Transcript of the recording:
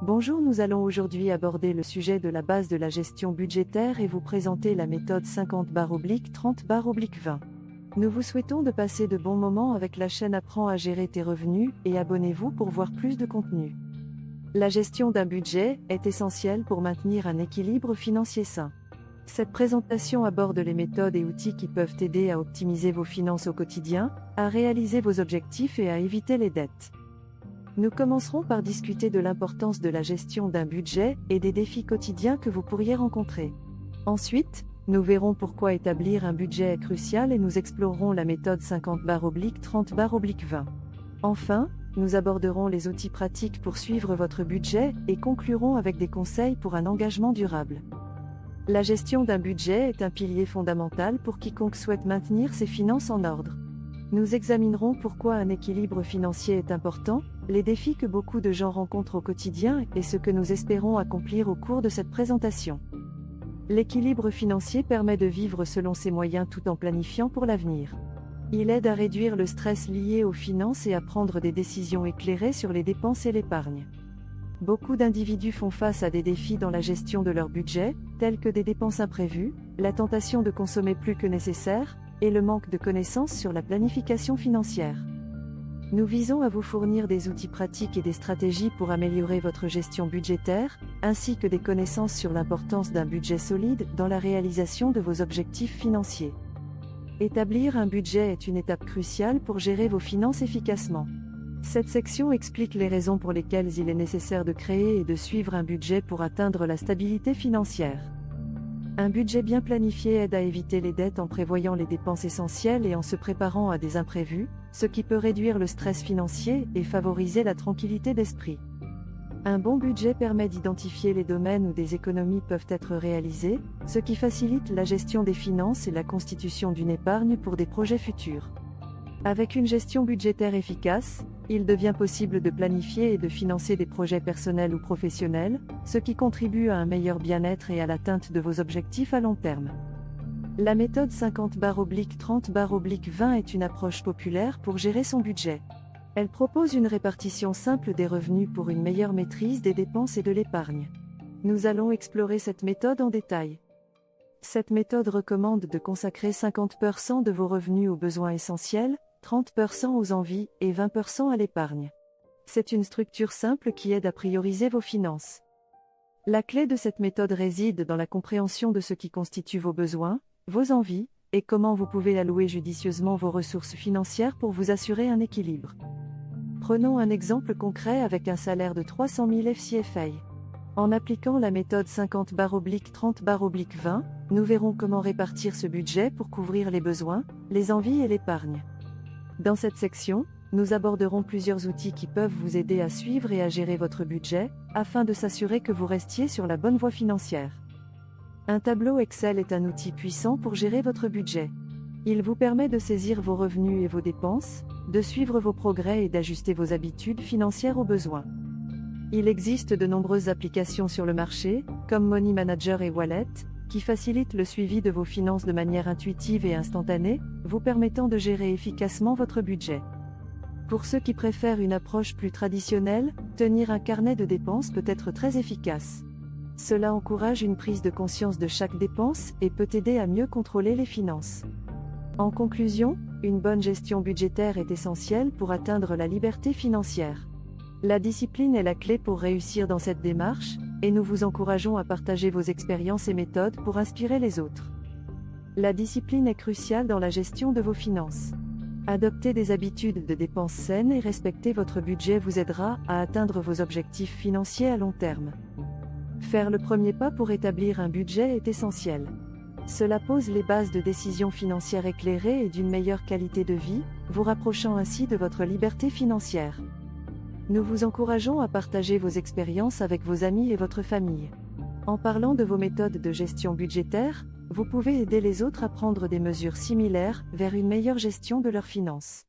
Bonjour, nous allons aujourd'hui aborder le sujet de la base de la gestion budgétaire et vous présenter la méthode 50/30/20. Nous vous souhaitons de passer de bons moments avec la chaîne Apprends à gérer tes revenus et abonnez-vous pour voir plus de contenu. La gestion d'un budget est essentielle pour maintenir un équilibre financier sain. Cette présentation aborde les méthodes et outils qui peuvent t'aider à optimiser vos finances au quotidien, à réaliser vos objectifs et à éviter les dettes. Nous commencerons par discuter de l'importance de la gestion d'un budget et des défis quotidiens que vous pourriez rencontrer. Ensuite, nous verrons pourquoi établir un budget est crucial et nous explorerons la méthode 50/30/20. Enfin, nous aborderons les outils pratiques pour suivre votre budget et conclurons avec des conseils pour un engagement durable. La gestion d'un budget est un pilier fondamental pour quiconque souhaite maintenir ses finances en ordre. Nous examinerons pourquoi un équilibre financier est important, les défis que beaucoup de gens rencontrent au quotidien et ce que nous espérons accomplir au cours de cette présentation. L'équilibre financier permet de vivre selon ses moyens tout en planifiant pour l'avenir. Il aide à réduire le stress lié aux finances et à prendre des décisions éclairées sur les dépenses et l'épargne. Beaucoup d'individus font face à des défis dans la gestion de leur budget, tels que des dépenses imprévues, la tentation de consommer plus que nécessaire, et le manque de connaissances sur la planification financière. Nous visons à vous fournir des outils pratiques et des stratégies pour améliorer votre gestion budgétaire, ainsi que des connaissances sur l'importance d'un budget solide dans la réalisation de vos objectifs financiers. Établir un budget est une étape cruciale pour gérer vos finances efficacement. Cette section explique les raisons pour lesquelles il est nécessaire de créer et de suivre un budget pour atteindre la stabilité financière. Un budget bien planifié aide à éviter les dettes en prévoyant les dépenses essentielles et en se préparant à des imprévus, ce qui peut réduire le stress financier et favoriser la tranquillité d'esprit. Un bon budget permet d'identifier les domaines où des économies peuvent être réalisées, ce qui facilite la gestion des finances et la constitution d'une épargne pour des projets futurs. Avec une gestion budgétaire efficace, il devient possible de planifier et de financer des projets personnels ou professionnels, ce qui contribue à un meilleur bien-être et à l'atteinte de vos objectifs à long terme. La méthode 50/30/20 est une approche populaire pour gérer son budget. Elle propose une répartition simple des revenus pour une meilleure maîtrise des dépenses et de l'épargne. Nous allons explorer cette méthode en détail. Cette méthode recommande de consacrer 50% de vos revenus aux besoins essentiels, 30% aux envies et 20% à l'épargne. C'est une structure simple qui aide à prioriser vos finances. La clé de cette méthode réside dans la compréhension de ce qui constitue vos besoins, vos envies, et comment vous pouvez allouer judicieusement vos ressources financières pour vous assurer un équilibre. Prenons un exemple concret avec un salaire de 300 000 FCFA. En appliquant la méthode 50/30/20, nous verrons comment répartir ce budget pour couvrir les besoins, les envies et l'épargne. Dans cette section, nous aborderons plusieurs outils qui peuvent vous aider à suivre et à gérer votre budget, afin de s'assurer que vous restiez sur la bonne voie financière. Un tableau Excel est un outil puissant pour gérer votre budget. Il vous permet de saisir vos revenus et vos dépenses, de suivre vos progrès et d'ajuster vos habitudes financières aux besoins. Il existe de nombreuses applications sur le marché, comme Money Manager et Wallet, qui facilitent le suivi de vos finances de manière intuitive et instantanée, vous permettant de gérer efficacement votre budget. Pour ceux qui préfèrent une approche plus traditionnelle, tenir un carnet de dépenses peut être très efficace. Cela encourage une prise de conscience de chaque dépense et peut aider à mieux contrôler les finances. En conclusion, une bonne gestion budgétaire est essentielle pour atteindre la liberté financière. La discipline est la clé pour réussir dans cette démarche, et nous vous encourageons à partager vos expériences et méthodes pour inspirer les autres. La discipline est cruciale dans la gestion de vos finances. Adopter des habitudes de dépenses saines et respecter votre budget vous aidera à atteindre vos objectifs financiers à long terme. Faire le premier pas pour établir un budget est essentiel. Cela pose les bases de décisions financières éclairées et d'une meilleure qualité de vie, vous rapprochant ainsi de votre liberté financière. Nous vous encourageons à partager vos expériences avec vos amis et votre famille. En parlant de vos méthodes de gestion budgétaire, vous pouvez aider les autres à prendre des mesures similaires vers une meilleure gestion de leurs finances.